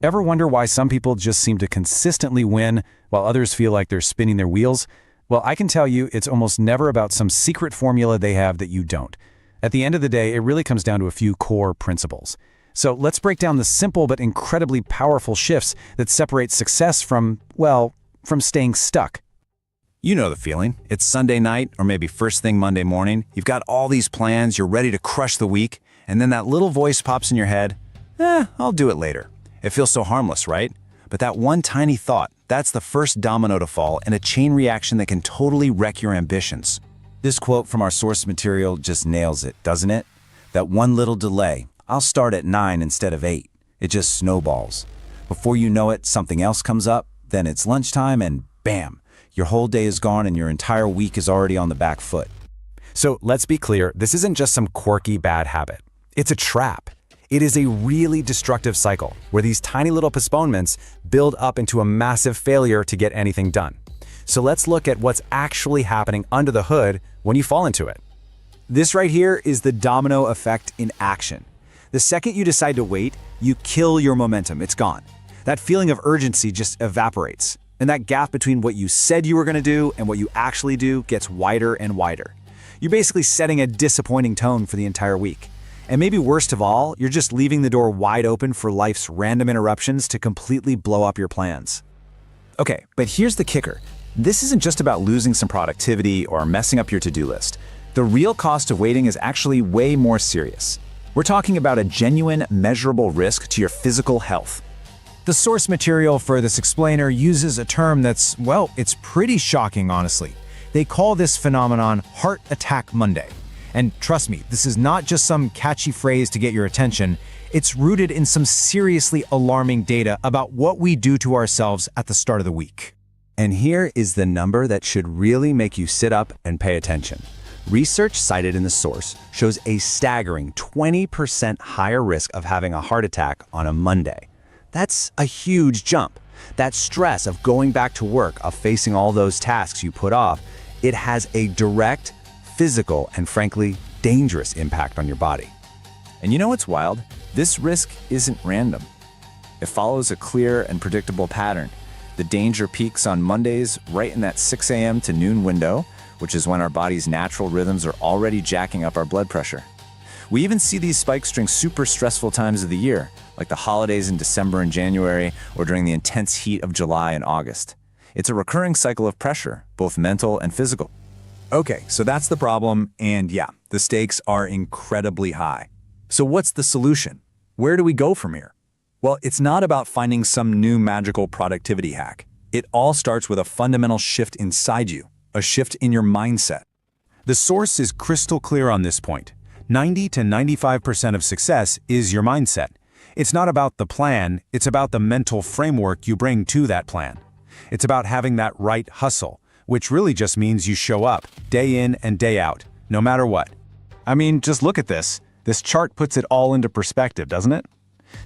Ever wonder why some people just seem to consistently win while others feel like they're spinning their wheels? Well, I can tell you it's almost never about some secret formula they have that you don't. At the end of the day, it really comes down to a few core principles. So let's break down the simple but incredibly powerful shifts that separate success from staying stuck. You know the feeling. It's Sunday night or maybe first thing Monday morning. You've got all these plans, you're ready to crush the week, and then that little voice pops in your head, I'll do it later. It feels so harmless, right? But that one tiny thought, that's the first domino to fall in a chain reaction that can totally wreck your ambitions. This quote from our source material just nails it, doesn't it? That one little delay, I'll start at 9 instead of 8. It just snowballs. Before you know it, something else comes up, then it's lunchtime and bam, your whole day is gone and your entire week is already on the back foot. So let's be clear, this isn't just some quirky bad habit. It's a trap. It is a really destructive cycle where these tiny little postponements build up into a massive failure to get anything done. So let's look at what's actually happening under the hood when you fall into it. This right here is the domino effect in action. The second you decide to wait, you kill your momentum. It's gone. That feeling of urgency just evaporates. And that gap between what you said you were going to do and what you actually do gets wider and wider. You're basically setting a disappointing tone for the entire week. And maybe worst of all, you're just leaving the door wide open for life's random interruptions to completely blow up your plans. Okay, but here's the kicker. This isn't just about losing some productivity or messing up your to-do list. The real cost of waiting is actually way more serious. We're talking about a genuine, measurable risk to your physical health. The source material for this explainer uses a term that's, it's pretty shocking, honestly. They call this phenomenon Heart Attack Monday. And trust me, this is not just some catchy phrase to get your attention. It's rooted in some seriously alarming data about what we do to ourselves at the start of the week. And here is the number that should really make you sit up and pay attention. Research cited in the source shows a staggering 20% higher risk of having a heart attack on a Monday. That's a huge jump. That stress of going back to work, of facing all those tasks you put off, it has a direct physical and frankly, dangerous impact on your body. And you know what's wild? This risk isn't random. It follows a clear and predictable pattern. The danger peaks on Mondays right in that 6 a.m. to noon window, which is when our body's natural rhythms are already jacking up our blood pressure. We even see these spikes during super stressful times of the year, like the holidays in December and January, or during the intense heat of July and August. It's a recurring cycle of pressure, both mental and physical. Okay, so that's the problem, and yeah, the stakes are incredibly high. So what's the solution? Where do we go from here? Well, it's not about finding some new magical productivity hack. It all starts with a fundamental shift inside you, a shift in your mindset. The source is crystal clear on this point. 90 to 95% of success is your mindset. It's not about the plan, it's about the mental framework you bring to that plan. It's about having that right hustle, which really just means you show up, day in and day out, no matter what. I mean, just look at this. This chart puts it all into perspective, doesn't it?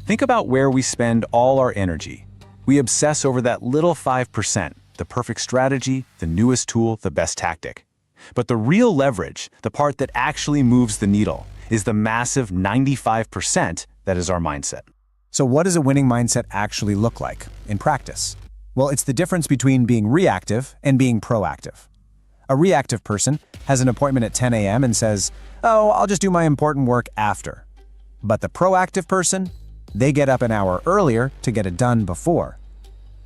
Think about where we spend all our energy. We obsess over that little 5%, the perfect strategy, the newest tool, the best tactic. But the real leverage, the part that actually moves the needle, is the massive 95% that is our mindset. So what does a winning mindset actually look like in practice? Well, it's the difference between being reactive and being proactive. A reactive person has an appointment at 10 a.m. and says, I'll just do my important work after. But the proactive person, they get up an hour earlier to get it done before.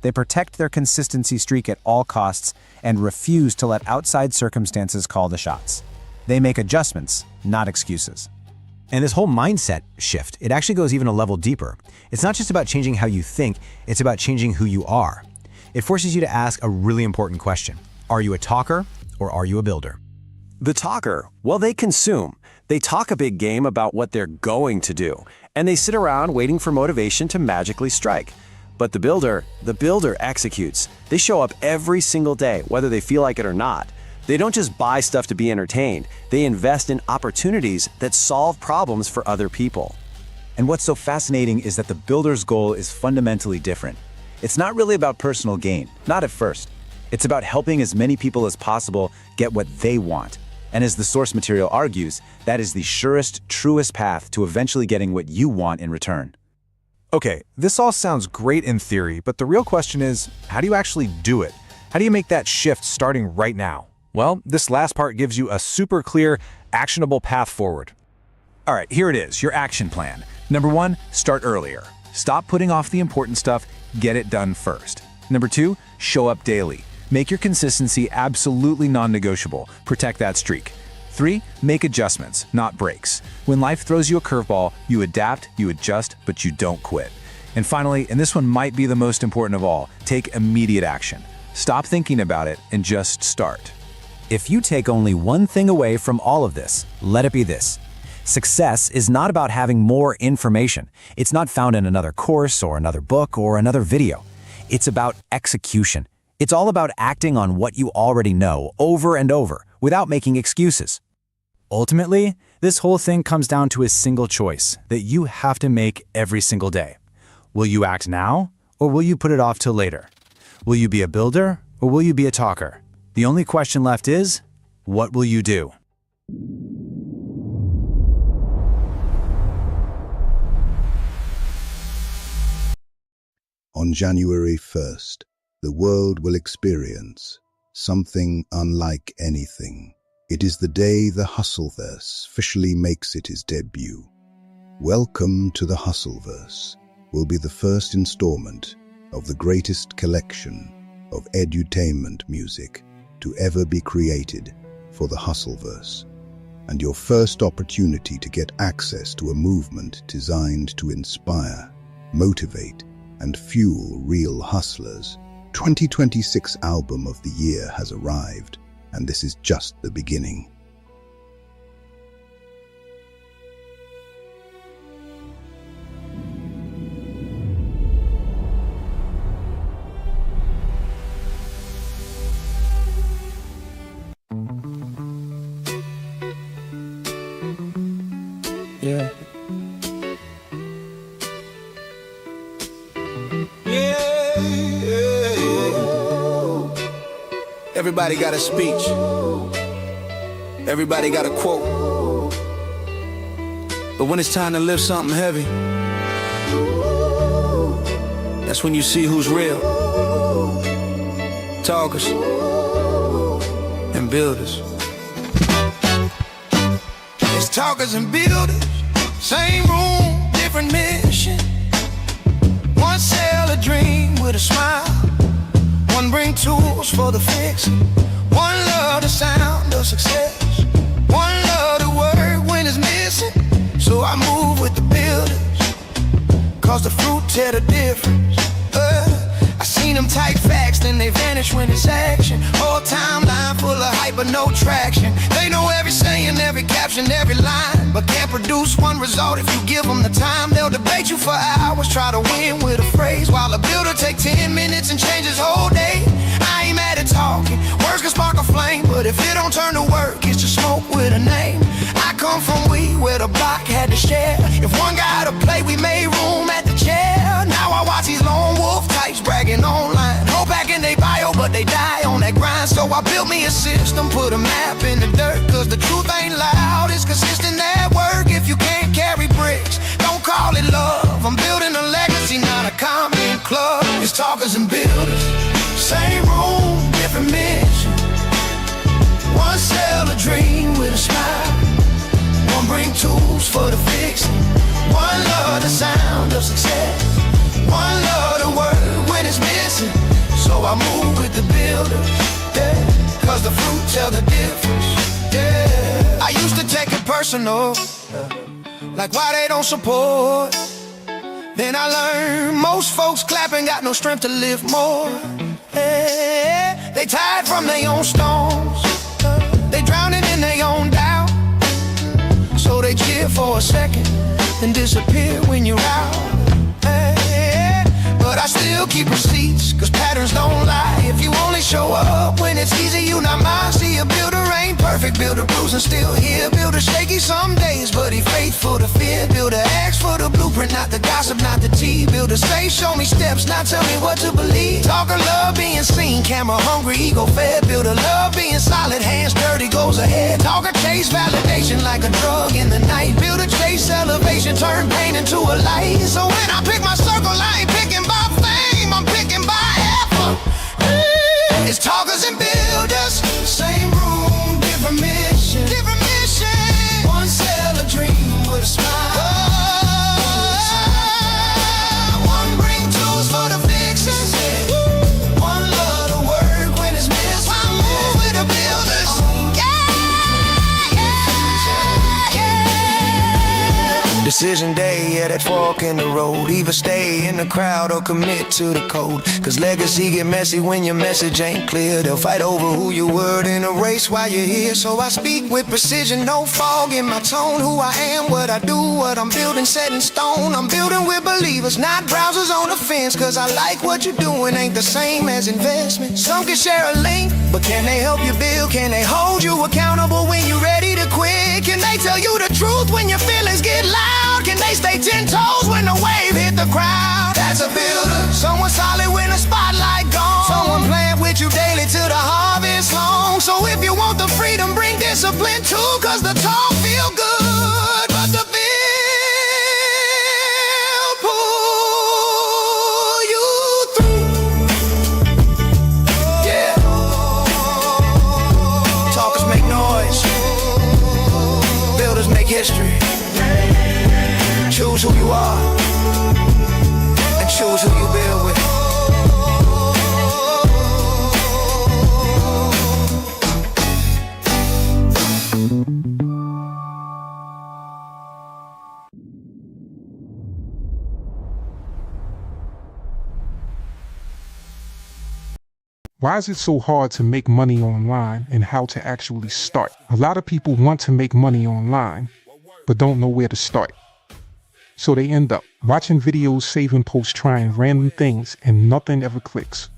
They protect their consistency streak at all costs and refuse to let outside circumstances call the shots. They make adjustments, not excuses. And this whole mindset shift, it actually goes even a level deeper. It's not just about changing how you think, it's about changing who you are. It forces you to ask a really important question. Are you a talker or are you a builder? The talker, well, they consume. They talk a big game about what they're going to do, and they sit around waiting for motivation to magically strike. But the builder executes. They show up every single day, whether they feel like it or not. They don't just buy stuff to be entertained. They invest in opportunities that solve problems for other people. And what's so fascinating is that the builder's goal is fundamentally different. It's not really about personal gain, not at first. It's about helping as many people as possible get what they want. And as the source material argues, that is the surest, truest path to eventually getting what you want in return. Okay, this all sounds great in theory, but the real question is, how do you actually do it? How do you make that shift starting right now? Well, this last part gives you a super clear, actionable path forward. All right, here it is, your action plan. Number 1, start earlier. Stop putting off the important stuff, get it done first. Number 2, show up daily. Make your consistency absolutely non-negotiable. Protect that streak. 3, make adjustments, not breaks. When life throws you a curveball, you adapt, you adjust, but you don't quit. And finally, and this one might be the most important of all, take immediate action. Stop thinking about it and just start. If you take only one thing away from all of this, let it be this. Success is not about having more information. It's not found in another course or another book or another video. It's about execution. It's all about acting on what you already know over and over without making excuses. Ultimately, this whole thing comes down to a single choice that you have to make every single day. Will you act now, or will you put it off till later? Will you be a builder, or will you be a talker? The only question left is, what will you do? On January 1st, the world will experience something unlike anything. It is the day the Hustleverse officially makes its debut. Welcome to the Hustleverse will be the first installment of the greatest collection of edutainment music to ever be created for the Hustleverse, and your first opportunity to get access to a movement designed to inspire, motivate, and fuel real hustlers. 2026 album of the year has arrived, and this is just the beginning. Yeah. Everybody got a speech. Everybody got a quote. But when it's time to lift something heavy, that's when you see who's real. Talkers and builders. It's talkers and builders, same room, different mission. One sell a dream with a smile, one bring tools for the fix, one love the sound of success, one love the word when it's missing. So I move with the builders, cause the fruit tell the difference. I seen them type facts, then they vanish when it's action. Whole timeline full of hype but no traction. They know every saying, every caption, every line, but can't produce one result if you give them the time. They'll debate you for hours, try to win with a phrase, while a builder take 10 minutes and change his whole day. I ain't mad at talking, words can spark a flame, but if it don't turn to work, it's just smoke with a name. I come from where the block had to share. If one got to play, we made room at the chair. Now I watch these lone wolf types bragging online, hold back in they bio, but they die on that grind. So I built me a system, put a map in the dirt, cause the truth ain't loud, it's consistent at work. If you can't carry bricks, don't call it love. I'm building a legacy, not a comment club. It's talkers and builders, same room, different mission. One sell a dream with a smile, one bring tools for the fixing, one love the sound of success, one love the word when it's missing. So I move with the builders, yeah, cause the fruit tell the difference, yeah. I used to take it personal, like why they don't support. Then I learned most folks clapping got no strength to lift more. Yeah, they tired from their own stones, they drowning in their own doubt. So they cheer for a second, then disappear when you're out. But I still keep receipts, cause patterns don't lie. If you only show up when it's easy, you not mine. See, a builder ain't perfect, builder bruising still here. Builder shaky some days, but he faithful to fear. Builder asks for the blueprint, not the gossip, not the tea. Builder stay, show me steps, not tell me what to believe. Talker love being seen, camera hungry, ego fed. Builder love being solid, hands dirty, goes ahead. Talker chase validation like a drug in the night. Builder chase elevation, turn pain into a light. So when I pick my Decision day, yeah, that fork in the road. Either stay in the crowd or commit to the code. Cause legacy get messy when your message ain't clear. They'll fight over who you were in a race while you're here. So I speak with precision, no fog in my tone. Who I am, what I do, what I'm building, set in stone. I'm building with believers, not browsers on the fence. Cause I like what you're doing, ain't the same as investment. Some can share a link, but can they help you build? Can they hold you accountable when you're ready to quit? Can they tell you the truth when your feelings get loud? Can they stay 10 toes when the wave hit the crowd? That's a builder. Someone solid when the spotlight gone. Someone playing with you daily till the harvest long. So if you want the freedom, bring discipline too. Cause the talk feel good, but the feel pull you through. Yeah. Talkers make noise. Builders make history. Choose who you are and choose who you build with. Why is it so hard to make money online and how to actually start? A lot of people want to make money online, but don't know where to start. So they end up watching videos, saving posts, trying random things, and nothing ever clicks.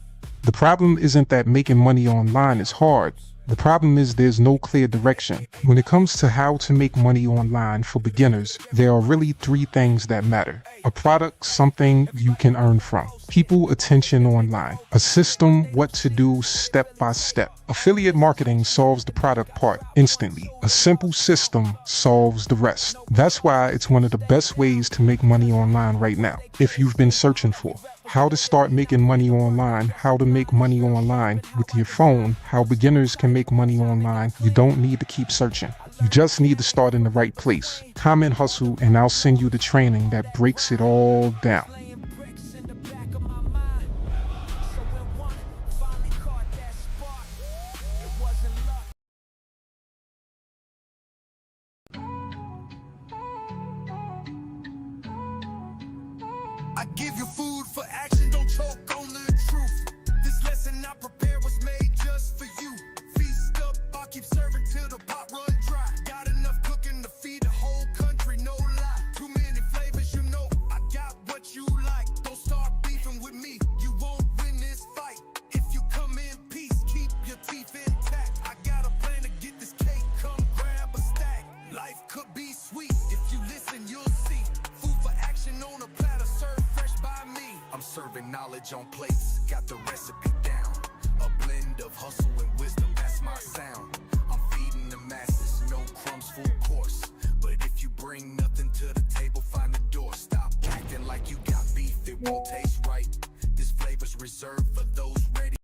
The problem isn't that making money online is hard. The problem is there's no clear direction. When it comes to how to make money online for beginners, there are really three things that matter. A product, something you can earn from. People, attention online. A system, what to do step by step. Affiliate marketing solves the product part instantly. A simple system solves the rest. That's why it's one of the best ways to make money online right now. If you've been searching for how to start making money online, how to make money online with your phone, how beginners can make money online, you don't need to keep searching. You just need to start in the right place. Comment hustle and I'll send you the training that breaks it all down. I give you food for action, don't choke on the truth. This lesson I prepared was made just for you. Feast up, I'll keep serving till the pot run dry. Got enough cooking to feed the whole country, no lie. Too many flavors, you know, I got what you like. Don't start beefing with me, you won't win this fight. If you come in peace, keep your teeth intact. I got a plan to get this cake, come grab a stack. Life could be sweet, if you listen you'll see. Food for action on a platter, served fresh by me. I'm serving knowledge on plates, got the recipe down. A blend of hustle and wisdom, that's my sound. I'm feeding the masses, no crumbs, full course. But if you bring nothing to the table, find the door. Stop acting like you got beef, it won't taste right. This flavor's reserved for those ready.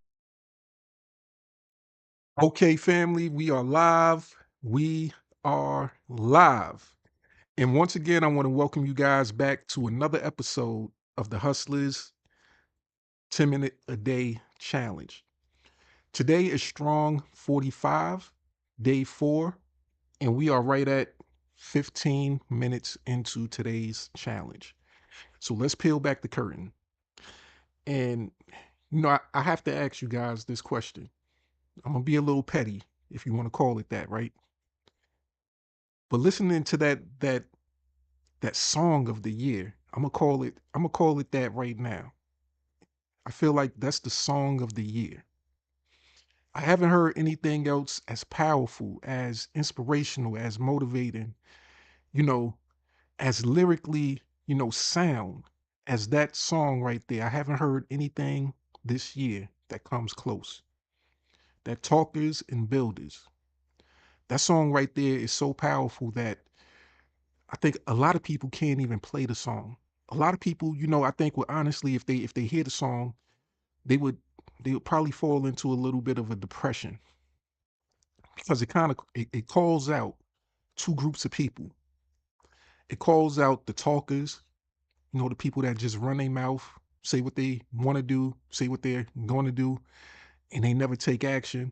Okay, family, we are live. We are live. And once again, I want to welcome you guys back to another episode of the Hustlers 10-Minute a Day Challenge. Today is Strong 45, day 4, and we are right at 15 minutes into today's challenge. So let's peel back the curtain. And, I have to ask you guys this question. I'm going to be a little petty, if you want to call it that, right? But listening to that song of the year, I'm gonna call it that right now. I feel like that's the song of the year. I haven't heard anything else as powerful, as inspirational, as motivating, you know, as lyrically, sound as that song right there. I haven't heard anything this year that comes close. That Talkers and Builders. That song right there is so powerful that I think a lot of people can't even play the song. A lot of people, I think would honestly, if they hear the song, they would probably fall into a little bit of a depression because it calls out two groups of people. It calls out the talkers, the people that just run their mouth, say what they want to do, say what they're going to do, and they never take action.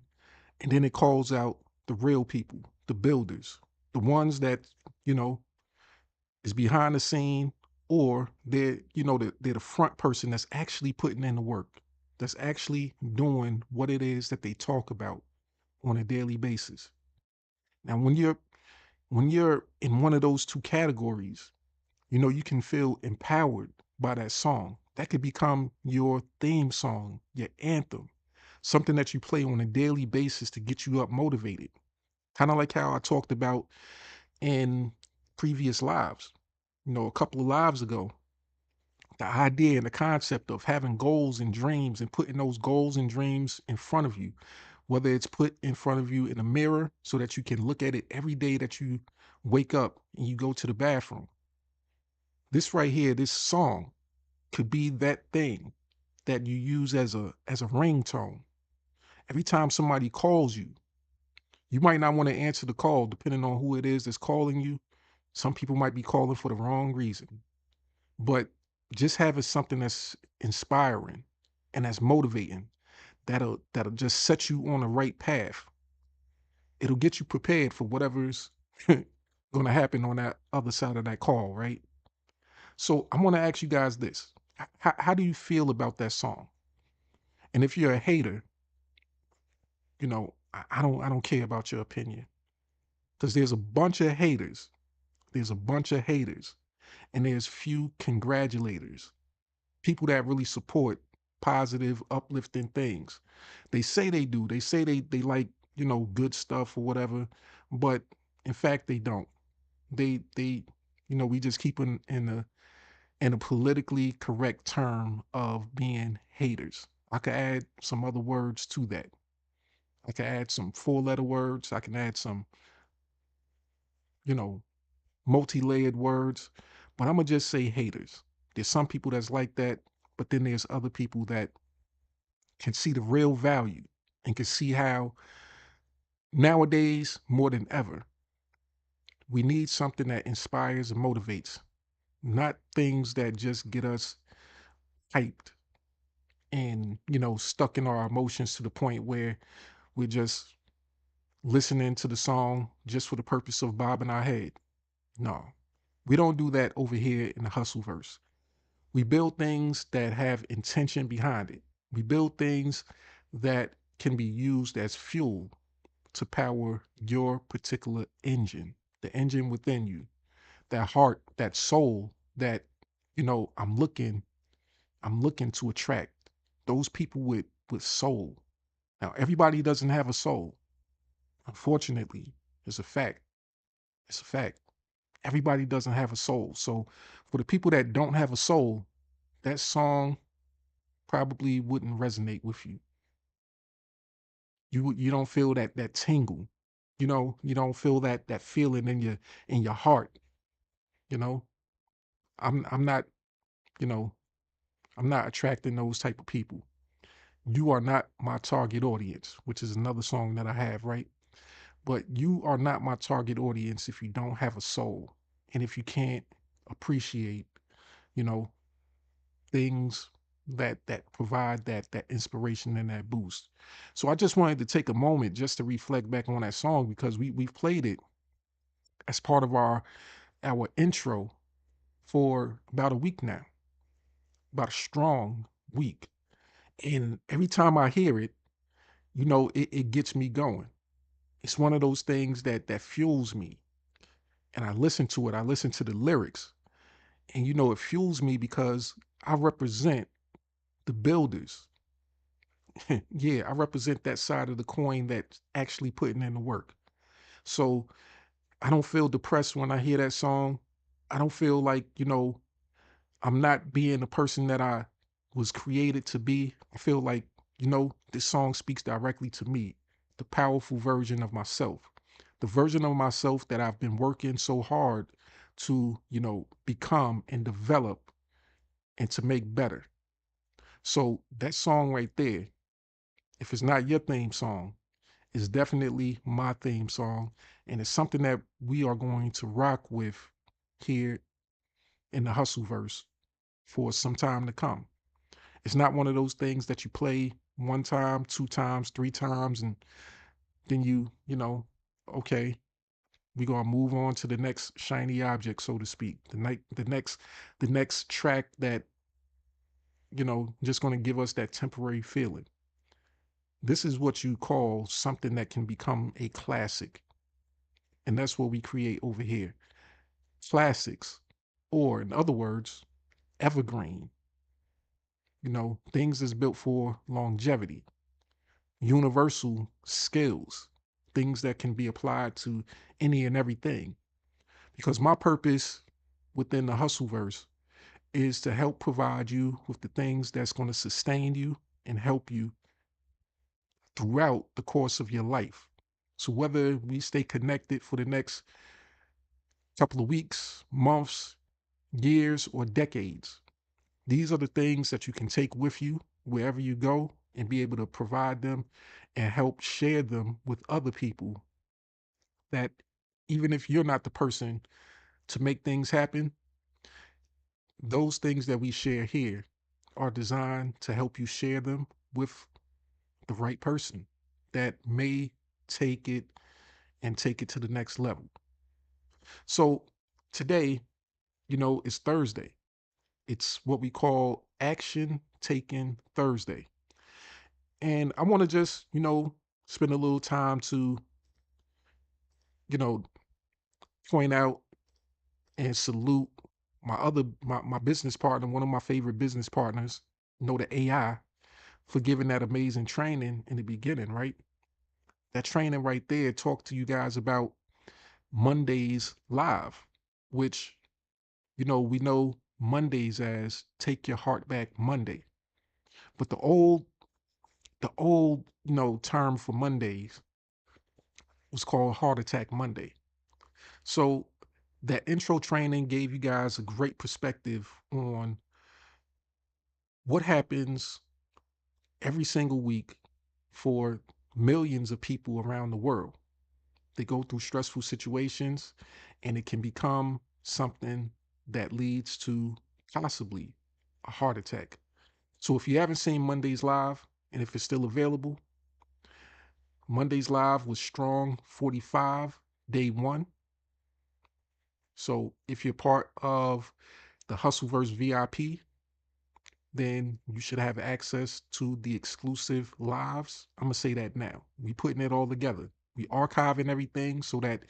And then it calls out the real people, the builders, the ones that, you know, is behind the scene, or they're the front person that's actually putting in the work, that's actually doing what it is that they talk about on a daily basis. Now, when you're in one of those two categories, you can feel empowered by that song. That could become your theme song, your anthem, something that you play on a daily basis to get you up motivated. Kind of like how I talked about in previous lives, a couple of lives ago, the idea and the concept of having goals and dreams and putting those goals and dreams in front of you, whether it's put in front of you in a mirror so that you can look at it every day that you wake up and you go to the bathroom. This right here, this song could be that thing that you use as a ringtone. Every time somebody calls you, you might not want to answer the call depending on who it is that's calling you. Some people might be calling for the wrong reason. But just having something that's inspiring and that's motivating, that'll just set you on the right path. It'll get you prepared for whatever's going to happen on that other side of that call, right? So I'm going to ask you guys this. How do you feel about that song? And if you're a hater, I don't care about your opinion, because there's a bunch of haters. There's a bunch of haters, and there's few congratulators. People that really support positive, uplifting things. They say they do. They say they like, good stuff or whatever, but in fact they don't. We just keep in a politically correct term of being haters. I could add some other words to that. I could add some four-letter words. I can add some, you know, multi-layered words, but I'm gonna just say haters. There's some people that's like that, but then there's other people that can see the real value and can see how nowadays more than ever we need something that inspires and motivates, not things that just get us hyped and stuck in our emotions to the point where we're just listening to the song just for the purpose of bobbing our head. No, we don't do that over here in the hustleverse. We build things that have intention behind it. We build things that can be used as fuel to power your particular engine, the engine within you, that heart, that soul that, I'm looking to attract those people with soul. Now, everybody doesn't have a soul. Unfortunately, it's a fact. It's a fact. Everybody doesn't have a soul. So for the people that don't have a soul, that song probably wouldn't resonate with you. You don't feel that tingle. You don't feel that feeling in your heart. You know, I'm not, you know, I'm not attracting those type of people. You are not my target audience, which is another song that I have, right? But you are not my target audience if you don't have a soul and if you can't appreciate, you know, things that provide that inspiration and that boost. So I just wanted to take a moment just to reflect back on that song because we've played it as part of our intro for about a week now, about a strong week. And every time I hear it, it gets me going. It's one of those things that fuels me. And I listen to it. I listen to the lyrics. And it fuels me because I represent the builders. Yeah, I represent that side of the coin that's actually putting in the work. So I don't feel depressed when I hear that song. I don't feel like, I'm not being the person that I was created to be. I feel like, this song speaks directly to me, the powerful version of myself, the version of myself that I've been working so hard to, become and develop and to make better. So that song right there, if it's not your theme song, is definitely my theme song. And it's something that we are going to rock with here in the Hustleverse for some time to come. It's not one of those things that you play one time, two times, three times, and then okay. We're gonna move on to the next shiny object, so to speak. The next track that, just gonna give us that temporary feeling. This is what you call something that can become a classic. And that's what we create over here. Classics, or in other words, evergreen. Things that's built for longevity, universal skills, things that can be applied to any and everything. Because my purpose within the Hustleverse is to help provide you with the things that's going to sustain you and help you throughout the course of your life. So whether we stay connected for the next couple of weeks, months, years, or decades, these are the things that you can take with you wherever you go and be able to provide them and help share them with other people, that even if you're not the person to make things happen, those things that we share here are designed to help you share them with the right person that may take it and take it to the next level. So today, it's Thursday. It's what we call Action Taken Thursday. And I want to just, spend a little time to, you know, point out and salute my business partner, one of my favorite business partners, the AI, for giving that amazing training in the beginning, right? That training right there talked to you guys about Mondays live, which, we know Mondays as Take Your Heart Back Monday. But the old, term for Mondays was called Heart Attack Monday. So that intro training gave you guys a great perspective on what happens every single week for millions of people around the world. They go through stressful situations, and it can become something that leads to possibly a heart attack. So if you haven't seen Mondays Live, and if it's still available, Mondays Live was Strong 45, day one. So if you're part of the Hustleverse VIP, then you should have access to the exclusive lives. I'm gonna say that now. We putting it all together. We archiving everything so that,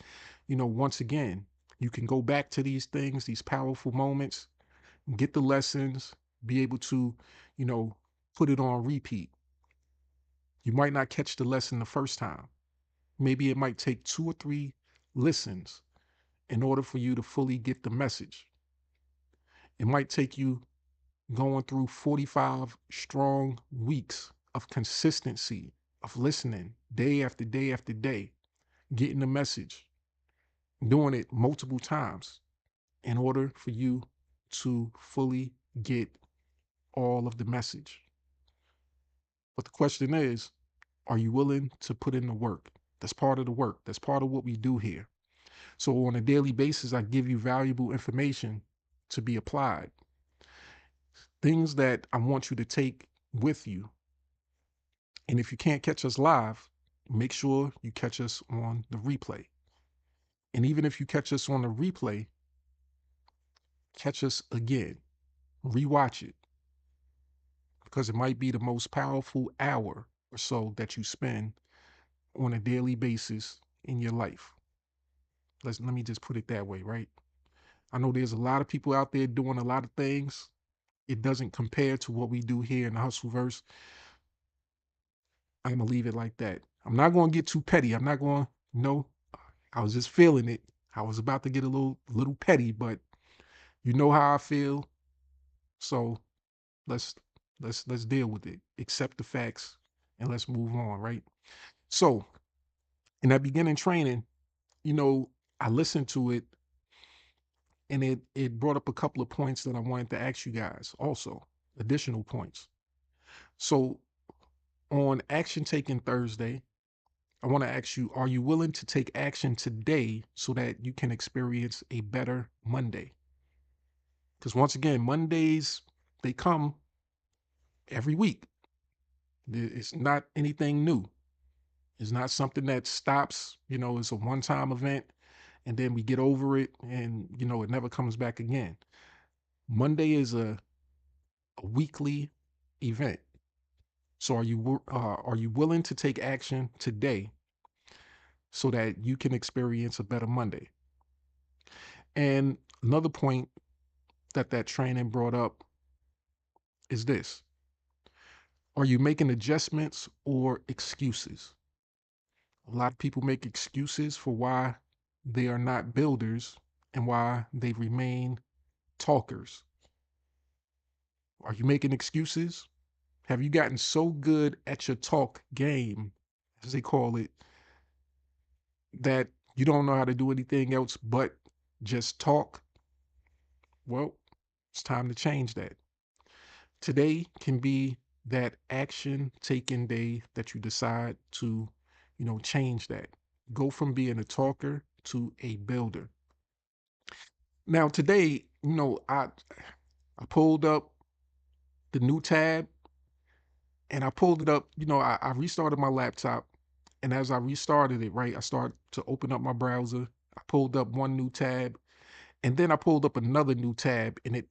once again, you can go back to these things, these powerful moments, get the lessons, be able to, you know, put it on repeat. You might not catch the lesson the first time. Maybe it might take 2 or 3 listens in order for you to fully get the message. It might take you going through 45 strong weeks of consistency, of listening day after day after day, getting the message, doing it multiple times in order for you to fully get all of the message. But the question is, are you willing to put in the work? That's part of the work. That's part of what we do here. So on a daily basis, I give you valuable information to be applied. Things that I want you to take with you. And if you can't catch us live, make sure you catch us on the replay. And even if you catch us on the replay, catch us again, rewatch it, because it might be the most powerful hour or so that you spend on a daily basis in your life. Let me just put it that way, right? I know there's a lot of people out there doing a lot of things. It doesn't compare to what we do here in the Hustleverse. I'm gonna leave it like that. I'm not gonna get too petty. I'm not going, no, I was just feeling it. I was about to get a little petty, but you know how I feel. So let's let's deal with it. Accept the facts and let's move on, right? So in that beginning training, I listened to it, and it brought up a couple of points that I wanted to ask you guys also, additional points. So on Action Taken Thursday, I want to ask you, are you willing to take action today so that you can experience a better Monday? Because once again, Mondays, they come every week. It's not anything new. It's not something that stops, it's a one-time event and then we get over it, and it never comes back again. Monday is a weekly event. So are you willing to take action today so that you can experience a better Monday? And another point that training brought up is this: are you making adjustments or excuses? A lot of people make excuses for why they are not builders and why they remain talkers. Are you making excuses? Have you gotten so good at your talk game, as they call it, that you don't know how to do anything else but just talk? Well, it's time to change that. Today can be that action taking day that you decide to, change that. Go from being a talker to a builder. Now today, I pulled up the new tab, and I pulled it up, I restarted my laptop, and as I restarted it, right, I started to open up my browser. I pulled up one new tab, and then I pulled up another new tab, and it,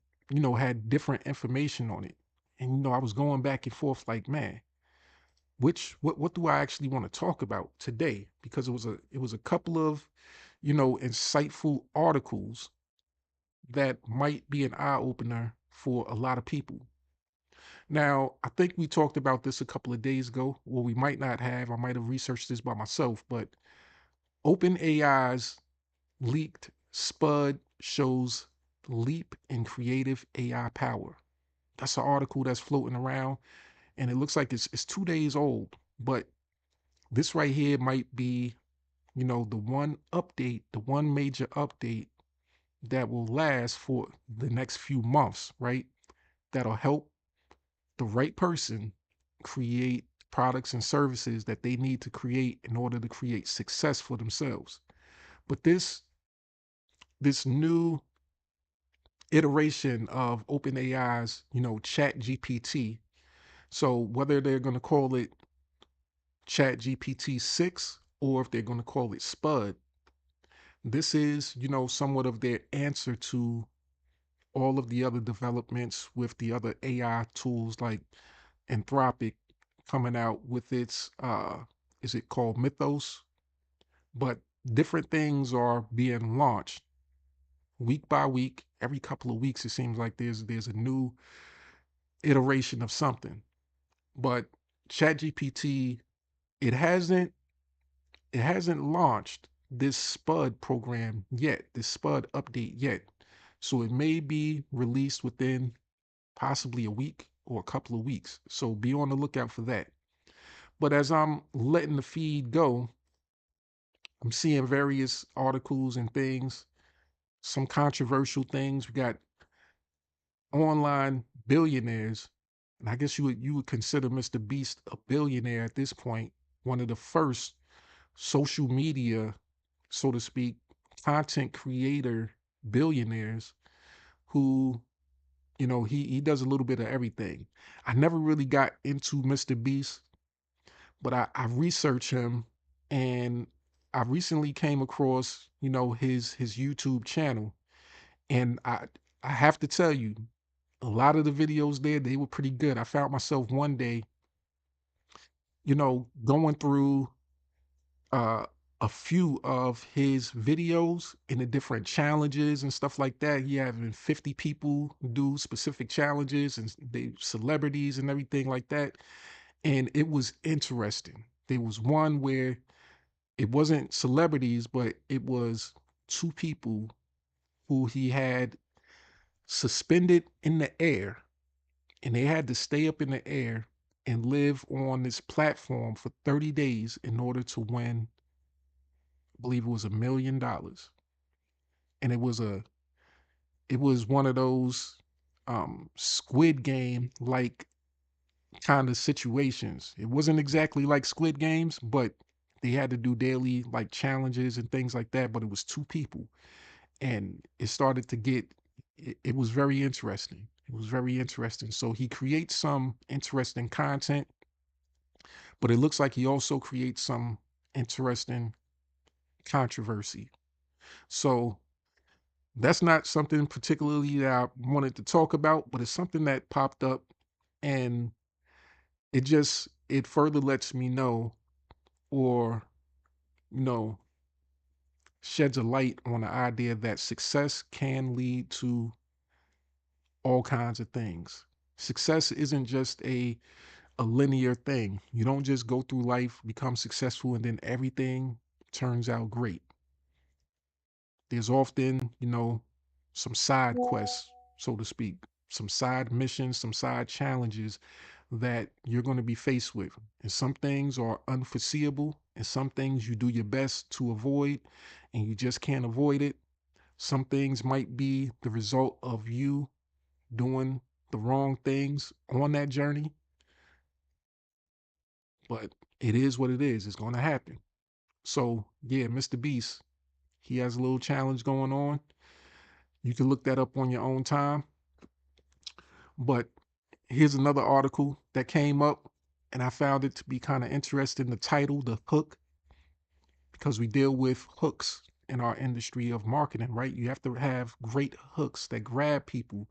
had different information on it. And I was going back and forth like, man, what do I actually want to talk about today? Because it was a couple of, insightful articles that might be an eye opener for a lot of people. Now, I think we talked about this a couple of days ago. Well, we might not have. I might have researched this by myself, but OpenAI's leaked SPUD shows leap in creative AI power. That's an article that's floating around, and it looks like it's 2 days old. But this right here might be, the one update, the one major update that will last for the next few months, right? That'll help the right person create products and services that they need to create in order to create success for themselves. But this new iteration of OpenAI's, Chat GPT. So whether they're going to call it Chat GPT 6 or if they're going to call it SPUD, this is, somewhat of their answer to all of the other developments with the other AI tools like Anthropic coming out with its is it called Mythos? But different things are being launched week by week. Every couple of weeks it seems like there's a new iteration of something. But ChatGPT, it hasn't it hasn't launched this SPUD program yet, this SPUD update yet. So it may be released within possibly a week or a couple of weeks. So be on the lookout for that. But as I'm letting the feed go, I'm seeing various articles and things, some controversial things. We got online billionaires, and I guess you would consider Mr. Beast a billionaire at this point, one of the first social media, so to speak, content creator billionaires who, he does a little bit of everything. I never really got into Mr. Beast, but I researched him, and I recently came across, his YouTube channel. And I have to tell you, a lot of the videos there, they were pretty good. I found myself one day, going through uh a few of his videos and the different challenges and stuff like that. He having 50 people do specific challenges and they celebrities and everything like that. And it was interesting. There was one where it wasn't celebrities, but it was two people who he had suspended in the air, and they had to stay up in the air and live on this platform for 30 days in order to win, I believe it was $1 million. And it was one of those Squid Game like kind of situations. It wasn't exactly like Squid Games, but they had to do daily like challenges and things like that. But it was two people, and it started to get. It was very interesting. It was very interesting. So he creates some interesting content, but it looks like he also creates some interesting controversy. So that's not something particularly that I wanted to talk about, but it's something that popped up, and it further lets me know, or you know sheds a light on the idea that success can lead to all kinds of things. Success isn't just a linear thing. You don't just go through life, become successful, and then everything turns out great. There's often, some side quests, so to speak, some side missions, some side challenges that you're going to be faced with. And some things are unforeseeable, and some things you do your best to avoid, and you just can't avoid it. Some things might be the result of you doing the wrong things on that journey, but it is what it is. It's going to happen. So, yeah, Mr. Beast, he has a little challenge going on. You can look that up on your own time. But here's another article that came up, and I found it to be kind of interesting. The title, The Hook, because we deal with hooks in our industry of marketing, right? You have to have great hooks that grab people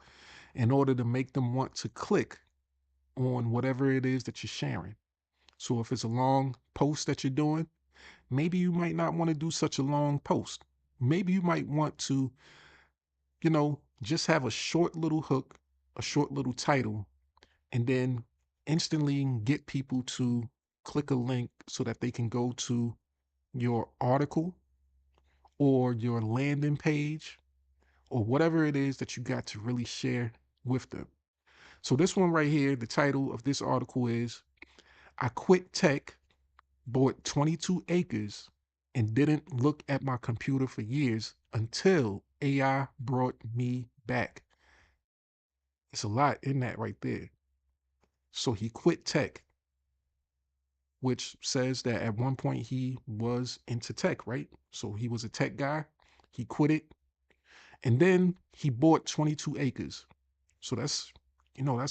in order to make them want to click on whatever it is that you're sharing. So if it's a long post that you're doing, maybe you might not want to do such a long post. Maybe you might want to, just have a short little hook, a short little title, and then instantly get people to click a link so that they can go to your article or your landing page or whatever it is that you got to really share with them. So this one right here, the title of this article is I Quit Tech, Bought 22 acres, and didn't look at my computer for years until AI brought me back. It's a lot in that right there. So he quit tech, which says that at one point he was into tech, right? So he was a tech guy. He quit it. And then he bought 22 acres. So that's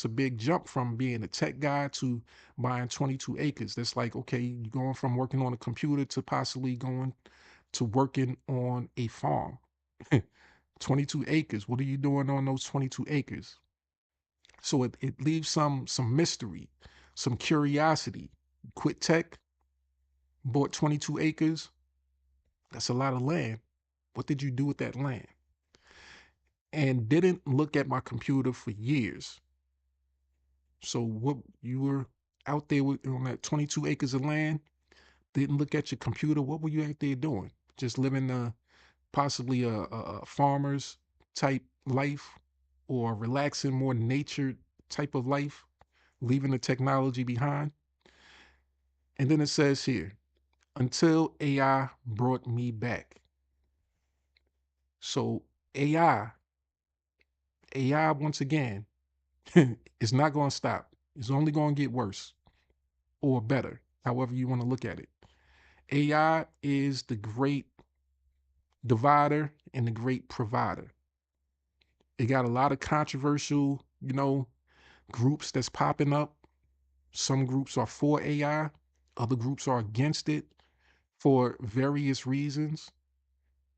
a big jump from being a tech guy to buying 22 acres. That's like, okay, you're going from working on a computer to possibly going to working on a farm. 22 acres. What are you doing on those 22 acres? So it leaves some mystery, some curiosity. Quit tech, bought 22 acres. That's a lot of land. What did you do with that land? And didn't look at my computer for years. So what you were out there with on that 22 acres of land, didn't look at your computer. What were you out there doing? Just living possibly a farmer's type life, or relaxing, more nature type of life, leaving the technology behind. And then it says here, until AI brought me back. So AI, AI once again, is not going to stop. It's only going to get worse or better, however you want to look at it. AI is the great divider and the great provider. It got a lot of controversial, groups that's popping up. Some groups are for AI, other groups are against it for various reasons.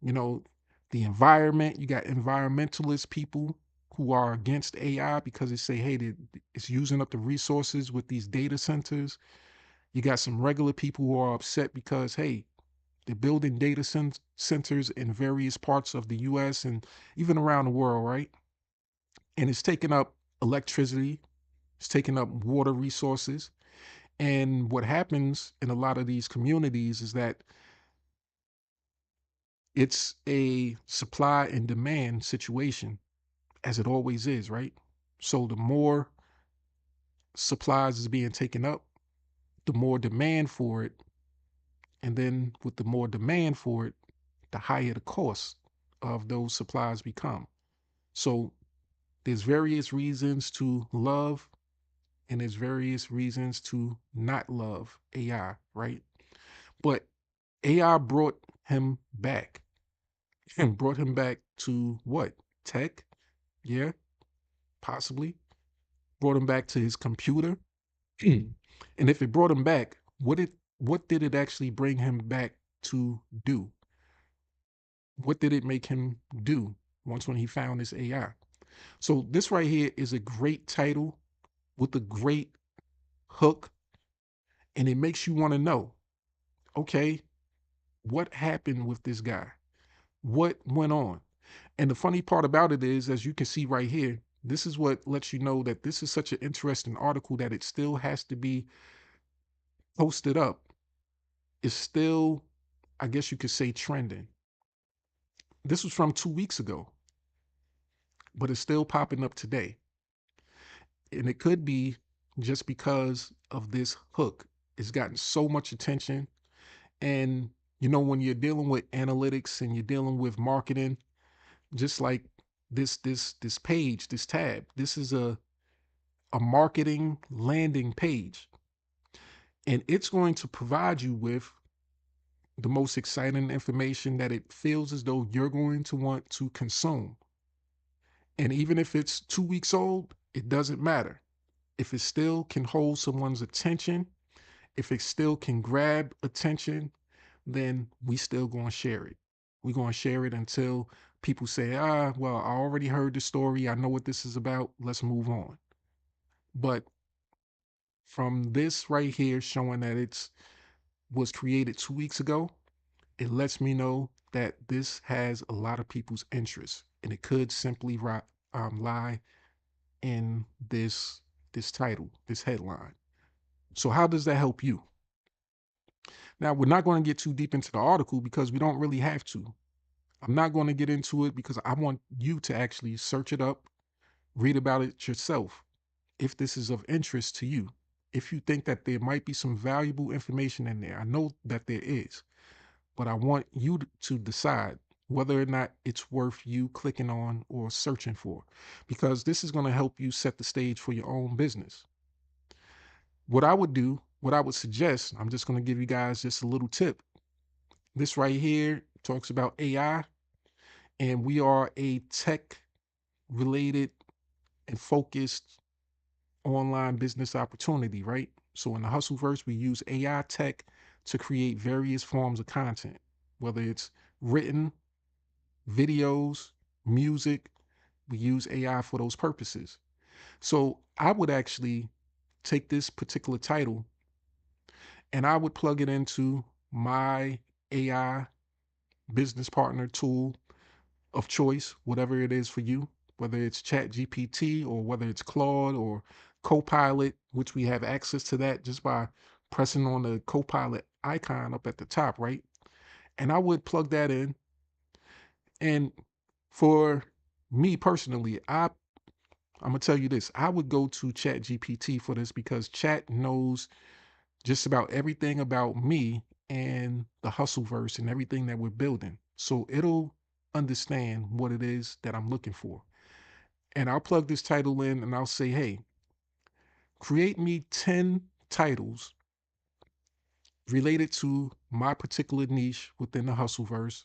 You know, the environment, you got environmentalist people who are against AI because they say, hey, it's using up the resources with these data centers. You got some regular people who are upset because, hey, they're building data centers in various parts of the US and even around the world, right? And it's taking up electricity, it's taking up water resources. And what happens in a lot of these communities is that it's a supply and demand situation, as it always is, right? So the more supplies is being taken up, the more demand for it. And then with the more demand for it, the higher the cost of those supplies become. So there's various reasons to love, and there's various reasons to not love AI, right? But AI brought him back and brought him back to what? Tech? Yeah, possibly. Brought him back to his computer. And if it brought him back, what did it actually bring him back to do? What did it make him do once when he found this AI? So this right here is a great title with a great hook, and it makes you want to know, okay, what happened with this guy? What went on? And the funny part about it is, as you can see right here, this is what lets you know that this is such an interesting article that it still has to be posted up. It's still, I guess you could say, trending. This was from 2 weeks ago, but it's still popping up today. And it could be just because of this hook. It's gotten so much attention. And when you're dealing with analytics and you're dealing with marketing, just like this page, this tab, this is a marketing landing page. And it's going to provide you with the most exciting information that it feels as though you're going to want to consume. And even if it's 2 weeks old, it doesn't matter. If it still can hold someone's attention, if it still can grab attention, then we still going to share it. We're going to share it until people say, well, I already heard the story. I know what this is about. Let's move on. But from this right here showing that it was created 2 weeks ago, it lets me know that this has a lot of people's interest, and it could simply lie in this title, this headline. So how does that help you? Now, we're not going to get too deep into the article because we don't really have to. I'm not going to get into it because I want you to actually search it up, read about it yourself, if this is of interest to you. If you think that there might be some valuable information in there, I know that there is, but I want you to decide whether or not it's worth you clicking on or searching for, because this is going to help you set the stage for your own business. What I would do, what I would suggest, I'm just going to give you guys just a little tip. This right here talks about AI, and we are a tech related and focused online business opportunity, right? So in the Hustleverse, we use AI tech to create various forms of content, whether it's written, videos, music. We use AI for those purposes. So I would actually take this particular title and I would plug it into my AI business partner tool of choice, whatever it is for you, whether it's Chat GPT or whether it's Claude or Copilot, which we have access to that just by pressing on the Copilot icon up at the top, right? And I would plug that in. And for me personally, I'm gonna tell you this. I would go to Chat GPT for this because Chat knows just about everything about me and the Hustleverse and everything that we're building. So it'll understand what it is that I'm looking for. And I'll plug this title in and I'll say, hey, create me 10 titles related to my particular niche within the Hustleverse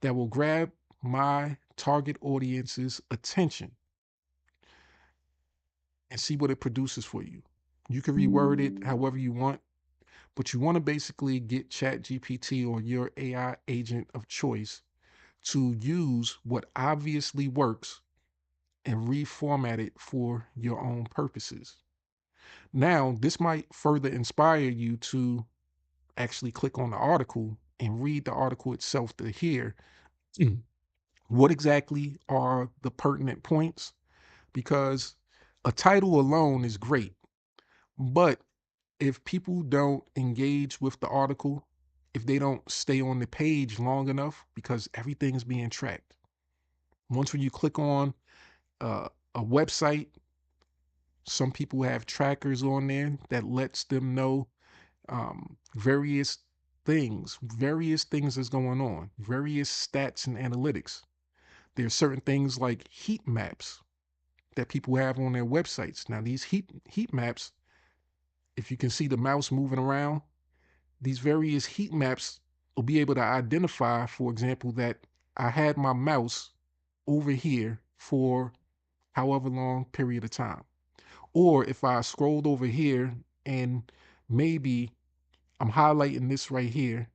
that will grab my target audience's attention, and see what it produces for you. You can reword it however you want, but you want to basically get Chat GPT or your AI agent of choice to use what obviously works and reformat it for your own purposes. Now, this might further inspire you to actually click on the article and read the article itself to hear what exactly are the pertinent points, because a title alone is great, but if people don't engage with the article, if they don't stay on the page long enough, because everything's being tracked. Once when you click on a website, some people have trackers on there that lets them know various things that's going on, various stats and analytics. There's certain things like heat maps that people have on their websites. Now, these heat maps, if you can see the mouse moving around, these various heat maps will be able to identify, for example, that I had my mouse over here for however long period of time. Or if I scrolled over here and maybe I'm highlighting this right here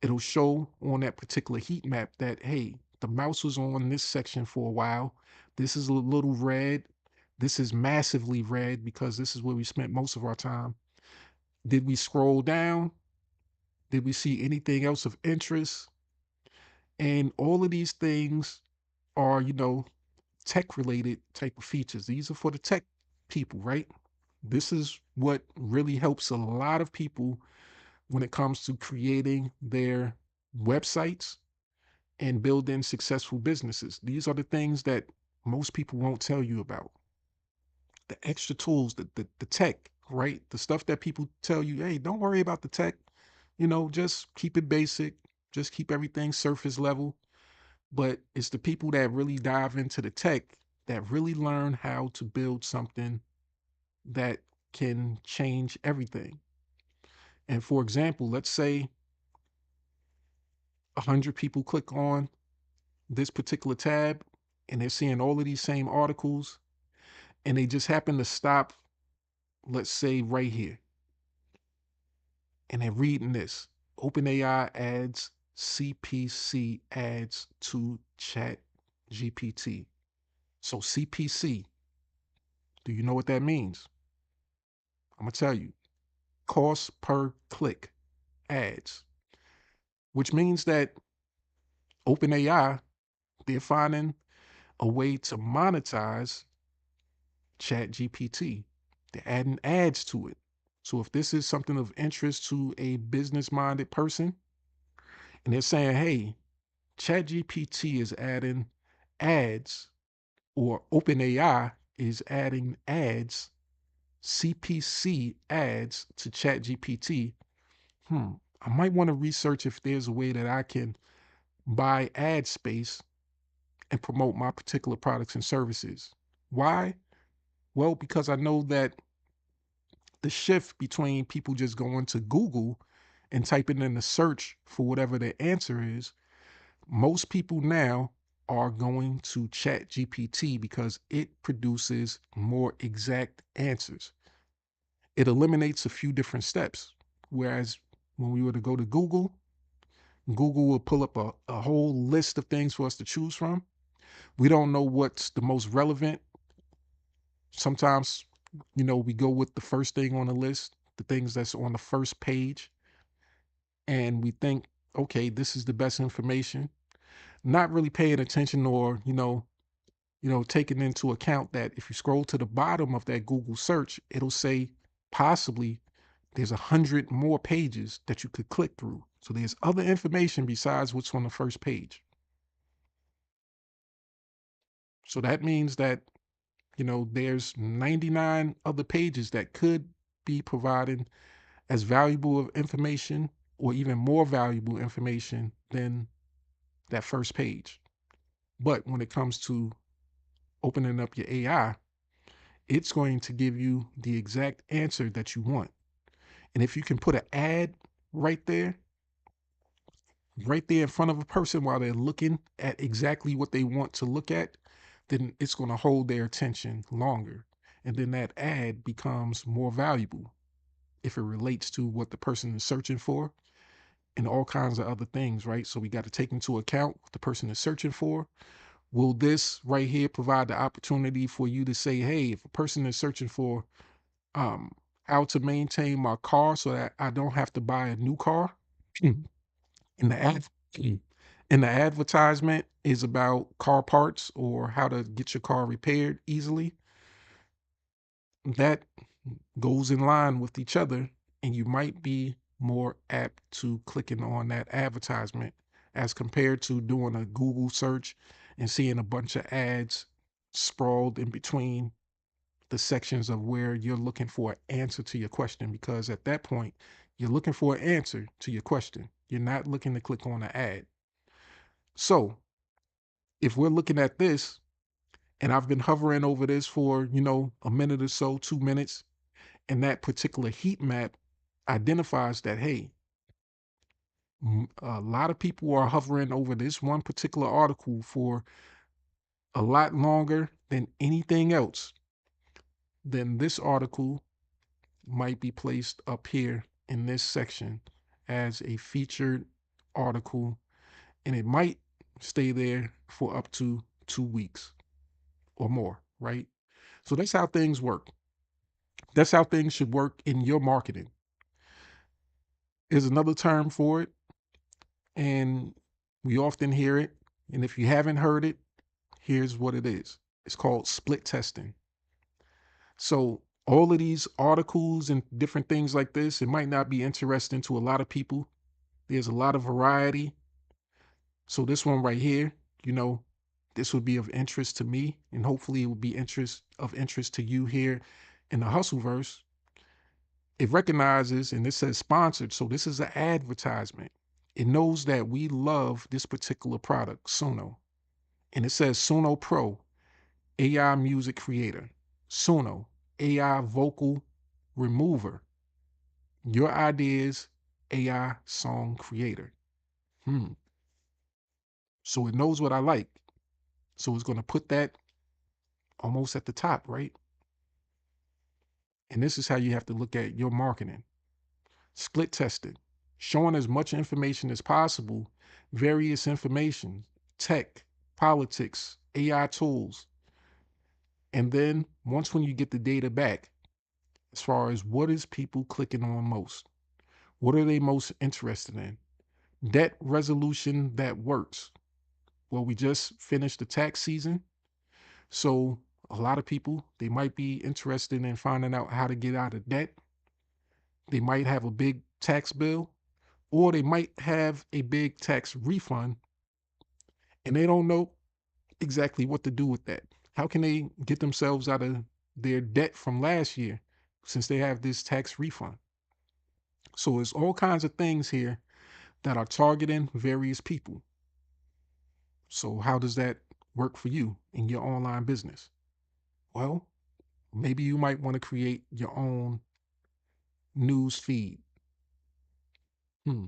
It'll show on that particular heat map that, hey, the mouse was on this section for a while. This is a little red. This is massively red because this is where we spent most of our time. Did we scroll down? Did we see anything else of interest? And all of these things are, tech related type of features. These are for the tech people, right? This is what really helps a lot of people when it comes to creating their websites and building successful businesses. These are the things that most people won't tell you about. The extra tools, the tech, right? The stuff that people tell you, hey, don't worry about the tech, just keep it basic, just keep everything surface level. But it's the people that really dive into the tech that really learn how to build something that can change everything. And for example, let's say 100 people click on this particular tab and they're seeing all of these same articles and they just happen to stop, let's say right here, and they're reading this. OpenAI adds CPC adds to Chat GPT. So CPC, do you know what that means? I'm going to tell you. Cost per click ads, which means that OpenAI, they're finding a way to monetize Chat GPT. They're adding ads to it. So if this is something of interest to a business-minded person, and they're saying, hey, Chat GPT is adding ads, or OpenAI is adding ads, CPC ads to Chat GPT, I might want to research if there's a way that I can buy ad space and promote my particular products and services. Why? Well, because I know that the shift between people just going to Google and typing in the search for whatever their answer is, most people now are going to Chat GPT because it produces more exact answers. It eliminates a few different steps. Whereas when we were to go to Google, Google will pull up a whole list of things for us to choose from. We don't know what's the most relevant. Sometimes, we go with the first thing on the list, the things that's on the first page, and we think, okay, this is the best information. Not really paying attention or, taking into account that if you scroll to the bottom of that Google search, it'll say possibly there's 100 more pages that you could click through. So there's other information besides what's on the first page. So that means that, there's 99 other pages that could be providing as valuable of information or even more valuable information than that first page. But when it comes to opening up your AI, it's going to give you the exact answer that you want. And if you can put an ad right there in front of a person while they're looking at exactly what they want to look at, then it's going to hold their attention longer. And then that ad becomes more valuable if it relates to what the person is searching for and all kinds of other things, right? So we got to take into account what the person is searching for. Will this right here provide the opportunity for you to say, hey, if a person is searching for how to maintain my car so that I don't have to buy a new car, in the ad in the advertisement is about car parts or how to get your car repaired easily, that goes in line with each other, and you might be more apt to clicking on that advertisement as compared to doing a Google search and seeing a bunch of ads sprawled in between the sections of where you're looking for an answer to your question, because at that point you're looking for an answer to your question. You're not looking to click on an ad. So if we're looking at this and I've been hovering over this for, a minute or so, 2 minutes, and that particular heat map identifies that, hey, a lot of people are hovering over this one particular article for a lot longer than anything else, then this article might be placed up here in this section as a featured article, and it might stay there for up to 2 weeks or more, right? So that's how things work. That's how things should work in your marketing. There's another term for it, and we often hear it. And if you haven't heard it, here's what it is. It's called split testing. So all of these articles and different things like this, it might not be interesting to a lot of people. There's a lot of variety. So this one right here, you know, this would be of interest to me, and hopefully it would be of interest to you here in the Hustleverse. It recognizes, and it says sponsored, so this is an advertisement. It knows that we love this particular product, Suno. And it says Suno Pro, AI music creator. Suno, AI vocal remover. Your ideas, AI song creator. So it knows what I like. So it's going to put that almost at the top, right? And this is how you have to look at your marketing. Split testing, showing as much information as possible, various information, tech, politics, AI tools. And then once when you get the data back, as far as what is people clicking on most, what are they most interested in? Debt resolution that works. Well, we just finished the tax season. So a lot of people, they might be interested in finding out how to get out of debt. They might have a big tax bill, or they might have a big tax refund, and they don't know exactly what to do with that. How can they get themselves out of their debt from last year since they have this tax refund? So there's all kinds of things here that are targeting various people. So how does that work for you in your online business? Well, maybe you might want to create your own news feed. Hmm.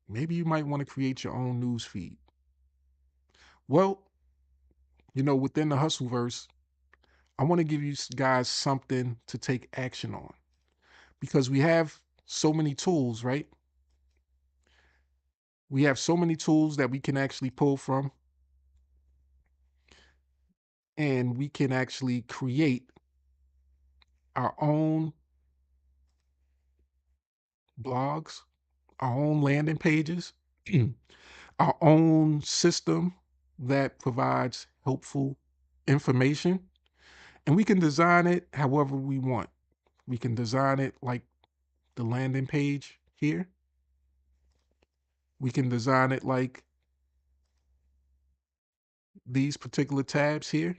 Maybe you might want to create your own news feed. Well, within the Hustleverse, I want to give you guys something to take action on because we have so many tools, right? We have so many tools that we can actually pull from, and we can actually create our own blogs, our own landing pages, our own system that provides helpful information, and we can design it however we want. We can design it like the landing page here. We can design it like these particular tabs here.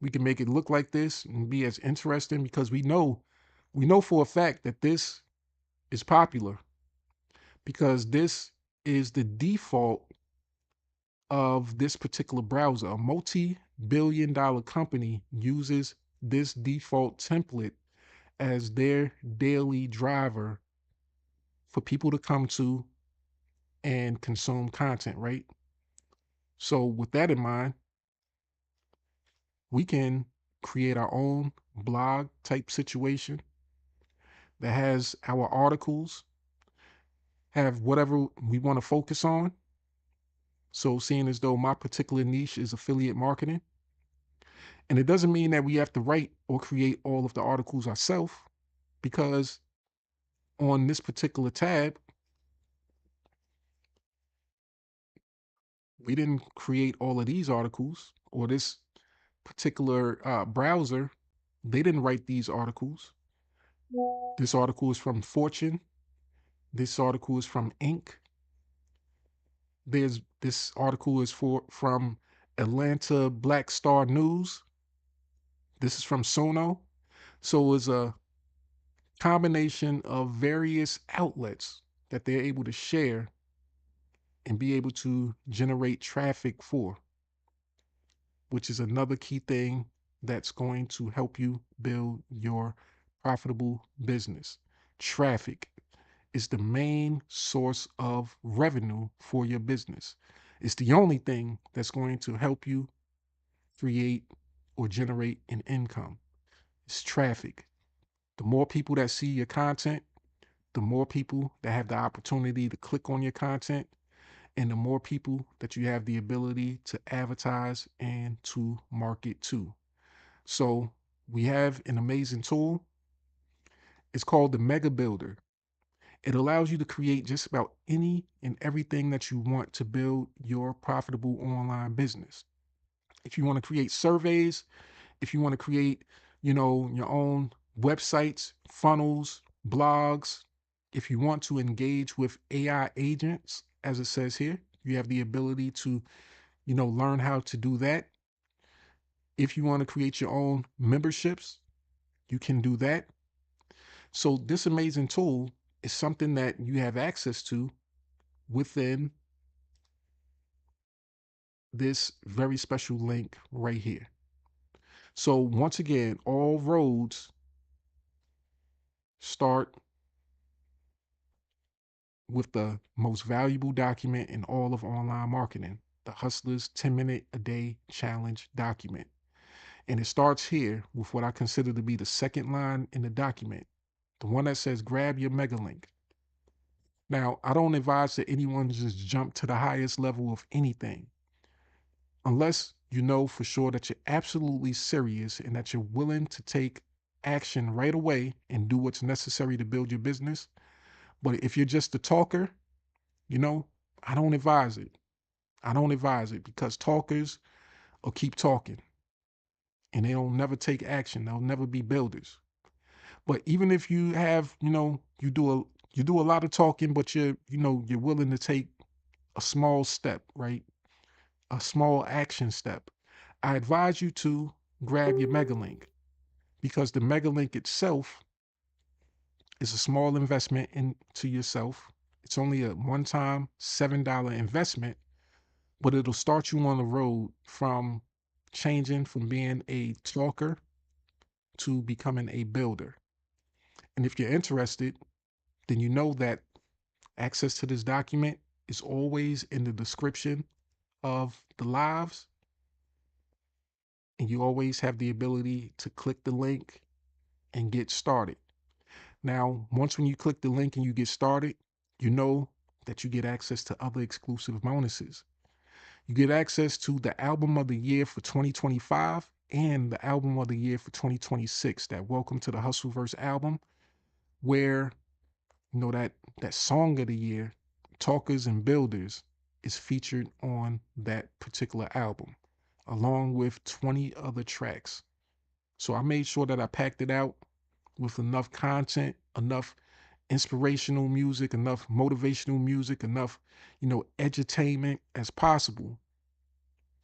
We can make it look like this and be as interesting because we know for a fact that this is popular because this is the default of this particular browser. A multi-billion-dollar company uses this default template as their daily driver for people to come to and consume content, right? So with that in mind, we can create our own blog type situation that has our articles, have whatever we want to focus on. So seeing as though my particular niche is affiliate marketing, and it doesn't mean that we have to write or create all of the articles ourselves, because on this particular tab, we didn't create all of these articles, or this particular browser, they didn't write these articles. This article is from Fortune. This article is from Inc. This article is from Atlanta Black Star News. This is from Sono. So it's a combination of various outlets that they're able to share and be able to generate traffic for, which is another key thing that's going to help you build your profitable business. Traffic is the main source of revenue for your business. It's the only thing that's going to help you create or generate an income. It's traffic. The more people that see your content, the more people that have the opportunity to click on your content, and the more people that you have the ability to advertise and to market to. So we have an amazing tool. It's called the Mega Builder. It allows you to create just about any and everything that you want to build your profitable online business. If you want to create surveys, if you want to create, your own websites, funnels, blogs, if you want to engage with AI agents, as it says here, you have the ability to, learn how to do that. If you want to create your own memberships, you can do that. So this amazing tool is something that you have access to within this very special link right here. So once again, all roads start with the most valuable document in all of online marketing, the Hustler's 10-minute a day challenge document. And it starts here with what I consider to be the second line in the document, the one that says grab your mega link. Now, I don't advise that anyone just jump to the highest level of anything unless you know for sure that you're absolutely serious and that you're willing to take action right away and do what's necessary to build your business. But if you're just a talker, I don't advise it. I don't advise it because talkers will keep talking and they don't never take action. They'll never be builders. But even if you have, you do a lot of talking, but you're willing to take a small step, right? A small action step. I advise you to grab your mega link because the mega link itself is a small investment into yourself. It's only a one-time $7 investment, but it'll start you on the road from changing from being a talker to becoming a builder. And if you're interested, then you know that access to this document is always in the description of the lives. And you always have the ability to click the link and get started. Now, once when you click the link and you get started, you know that you get access to other exclusive bonuses. You get access to the album of the year for 2025 and the album of the year for 2026, that Welcome to the Hustleverse album, where that song of the year, Talkers and Builders, is featured on that particular album, along with 20 other tracks. So I made sure that I packed it out with enough content, enough inspirational music, enough motivational music, enough, edutainment as possible,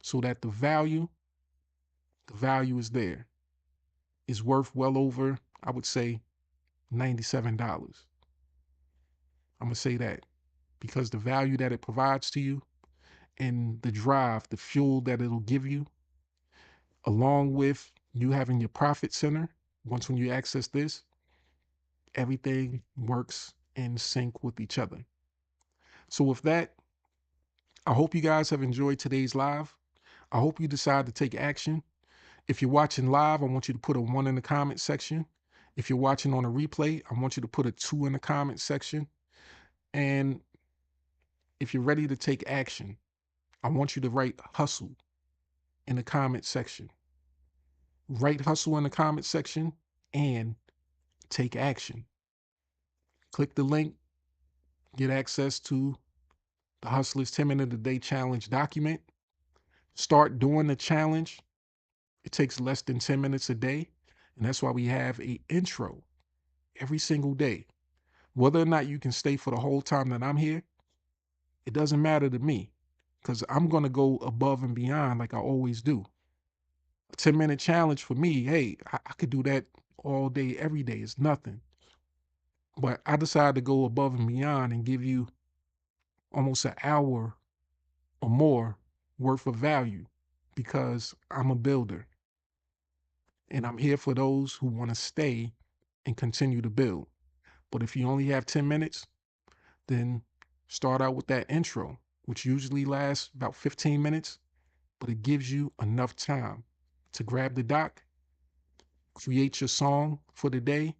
so that the value is there. It's worth well over, I would say, $97. I'm gonna say that because the value that it provides to you and the drive, the fuel that it'll give you, along with you having your profit center, once when you access this, everything works in sync with each other. So with that, I hope you guys have enjoyed today's live. I hope you decide to take action. If you're watching live, I want you to put a 1 in the comment section. If you're watching on a replay, I want you to put a 2 in the comment section. And if you're ready to take action, I want you to write hustle in the comment section. Write hustle in the comment section and take action. Click the link, get access to the Hustler's 10-minute a day challenge document. Start doing the challenge. It takes less than 10 minutes a day. And that's why we have an intro every single day. Whether or not you can stay for the whole time that I'm here, it doesn't matter to me because I'm going to go above and beyond like I always do. A 10-minute challenge for me, hey, I could do that all day, every day. It's nothing. But I decided to go above and beyond and give you almost an hour or more worth of value because I'm a builder. And I'm here for those who want to stay and continue to build. But if you only have 10 minutes, then start out with that intro, which usually lasts about 15 minutes, but it gives you enough time to grab the doc, create your song for the day,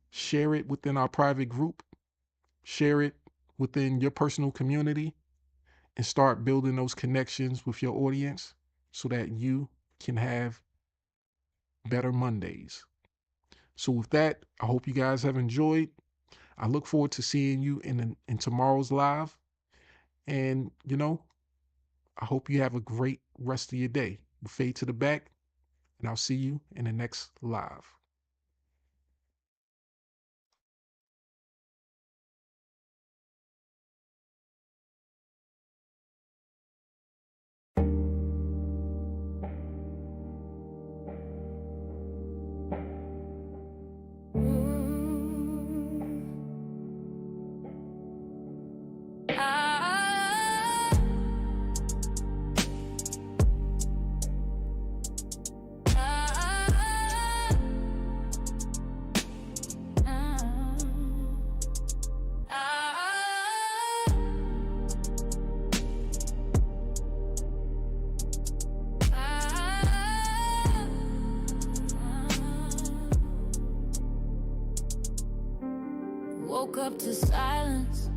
share it within our private group, share it within your personal community, and start building those connections with your audience so that you can have better Mondays. So with that, I hope you guys have enjoyed. I look forward to seeing you in tomorrow's live. And, I hope you have a great rest of your day. We'll fade to the back, and I'll see you in the next live. Woke up to silence,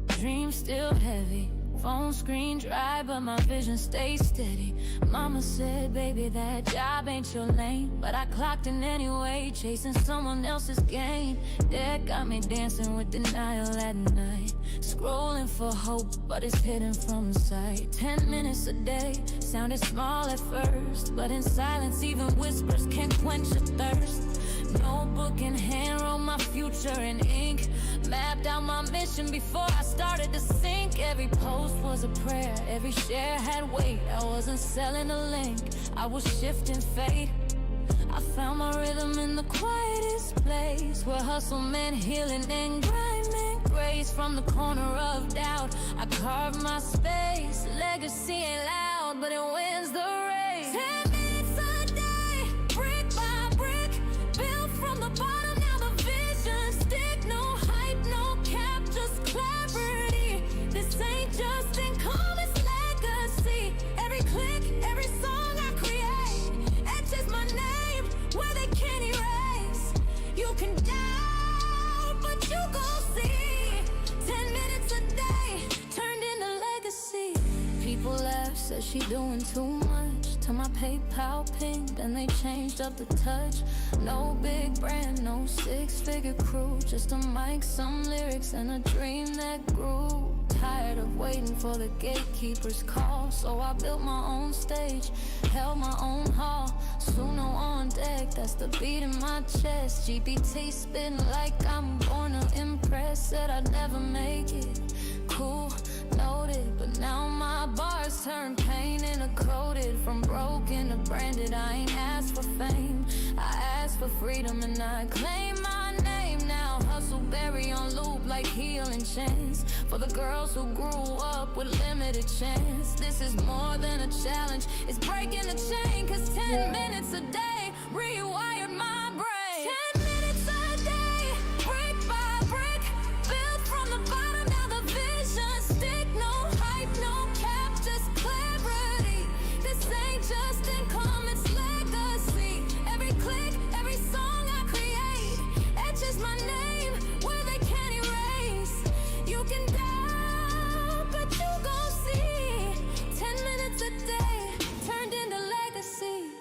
dreams still heavy. Phone screen dry, but my vision stays steady. Mama said, baby, that job ain't your lane. But I clocked in anyway, chasing someone else's gain. Dad got me dancing with denial at night. Scrolling for hope, but it's hidden from sight. 10 minutes a day, sounded small at first. But in silence, even whispers can't quench a thirst. Notebook in hand, wrote my future in ink. Mapped out my mission before I started to sink. Every post was a prayer, every share had weight. I wasn't selling a link, I was shifting fate. I found my rhythm in the quietest place, where hustle meant healing and grind meant grace. From the corner of doubt, I carved my space. Legacy ain't loud, but it wins the race. 10 minutes a day, brick by brick, built from the bottom, now the vision stick. No hype, no cap, just clarity. This ain't just income, it's legacy. Every click, every song I create etches my name where they can't erase. You can doubt, but you gon' see. 10 minutes a day turned into legacy. People laugh, said she doing too much. Till my PayPal pinged and they changed up the touch. No big brand, no six-figure crew, just a mic, some lyrics, and a dream that grew. Tired of waiting for the gatekeeper's call, so I built my own stage, held my own hall. Suno on deck, that's the beat in my chest. GPT spitting like I'm born to impress. Said I'd never make it, cool, noted. But now my bars turn pain into coated. From broken to branded, I ain't asked for fame, I asked for freedom and I claim my name now. Hustle berry on loop like healing chance, for the girls who grew up with limited chance. This is more than a challenge, it's breaking the chain. Cause 10 minutes a day rewired my brain. 10 minutes a day, brick by brick, built from the bottom, now the vision stick. No hype, no cap, just clarity. This ain't just income, it's legacy. Every click, every song I create etches my name where they can't erase. You can doubt, but you gon' see. 10 minutes a day turned into legacy.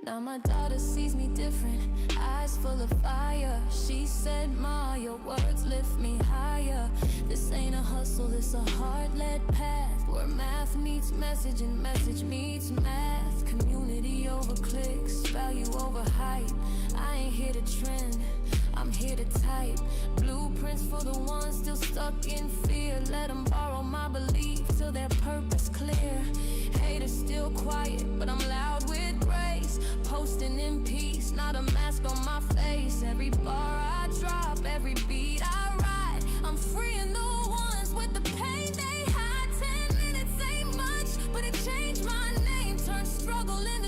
Now my daughter sees me different, eyes full of fire. She said, Ma, your words lift me higher. This ain't a hustle, it's a heart-led path, where math meets message and message meets math. Community over clicks, value over hype. I ain't here to trend, I'm here to type. Blueprints for the ones still stuck in fear. Let them borrow my belief till their purpose clear. Haters still quiet, but I'm loud with grace. Posting in peace, not a mask on my face. Every bar I drop, every beat I ride, I'm freeing the ones with the pain they hide. 10 minutes ain't much, but it changed my name. Turned struggle into